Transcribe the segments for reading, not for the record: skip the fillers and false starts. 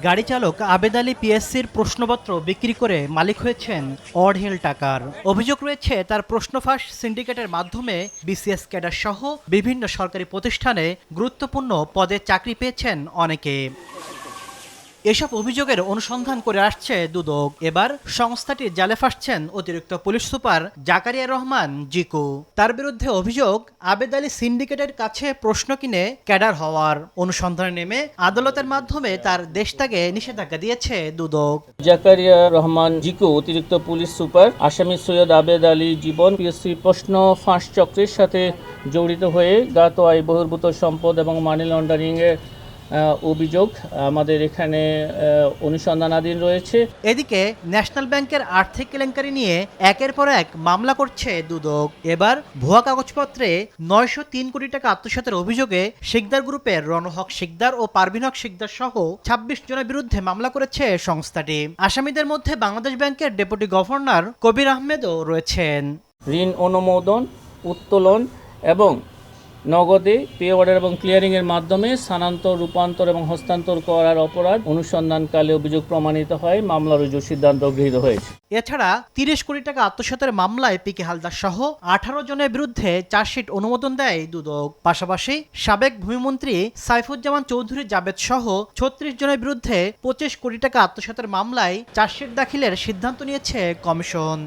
গাড়ি চালক আবেদ আলী পিএসসির প্রশ্নপত্র বিক্রি করে মালিক হয়েছেন অঢেল টাকার। অভিযোগ রয়েছে তার প্রশ্নফাঁস সিন্ডিকেটের মাধ্যমে বিসিএস ক্যাডার সহ বিভিন্ন সরকারি প্রতিষ্ঠানে গুরুত্বপূর্ণ পদে চাকরি পেয়েছেন অনেকে। এসব অভিযোগের অনুসন্ধান করে আসছে দুদক। এবার সংস্থাটির জালে ফাঁসছেন অতিরিক্ত পুলিশ সুপার জাকারিয়া রহমান জিকু। তার বিরুদ্ধে অভিযোগ, আবেদ আলী সিন্ডিকেটের কাছে প্রশ্ন কিনে ক্যাডার হওয়ার। অনুসন্ধানে নেমে আদালতের মাধ্যমে তার দেশত্যাগে নিষেধাজ্ঞা দিয়েছে দুদক। জাকারিয়া রহমান জিকু অতিরিক্ত পুলিশ সুপার আসামি সৈয়দ আবেদ আলী জীবন পিএসসি প্রশ্ন ফাঁস চক্রের সাথে জড়িত হয়ে জ্ঞাত আয় বহির্ভূত সম্পদ এবং মানি লন্ডারিং এর অভিযোগ আমাদের এখানে অনুসন্ধানাধীন রয়েছে। এদিকে ন্যাশনাল ব্যাংকের আর্থিক কেলেঙ্কারি নিয়ে একের পর এক মামলা করছে দুদক। এবার ভুয়া কাগজপত্রে ৯০৩ কোটি টাকা আত্মসাতের অভিযোগে শিকদার গ্রুপের রণহক শিকদার ও পারভিন হক শিকদার সহ ২৬ জনের বিরুদ্ধে মামলা করেছে সংস্থাটি। আসামিদের মধ্যে বাংলাদেশ ব্যাংকের ডেপুটি গভর্নর কবির আহমেদও রয়েছেন। ঋণ অনুমোদন, উত্তোলন এবং নগদে পে অর্ডার এবং ক্লিয়ারিং এর মাধ্যমে স্থানান্তর, রূপান্তর এবং হস্তান্তর করার অপরাধ অনুসন্ধানকালে অভিযোগ প্রমাণিত হয়, মামলা রুজুর সিদ্ধান্ত গৃহীত হয়েছে। এছাড়া ৩০ কোটি টাকা আত্মসাতের মামলায় পিকে হালদার সহ ১৮ জনের বিরুদ্ধে চার্জশিট অনুমোদন দেয় দুদক। পাশাপাশি সাবেক ভূমিমন্ত্রী সাইফুজ্জামান চৌধুরী জাবেদ সহ ৩৬ জনের বিরুদ্ধে ২৫ কোটি টাকা আত্মসাতের মামলায় চার্জশিট দাখিলের সিদ্ধান্ত নিয়েছে কমিশন।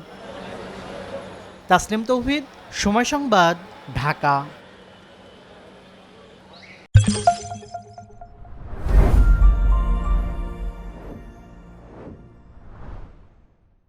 তাসনিম তৌহিদ, সময় সংবাদ, ঢাকা।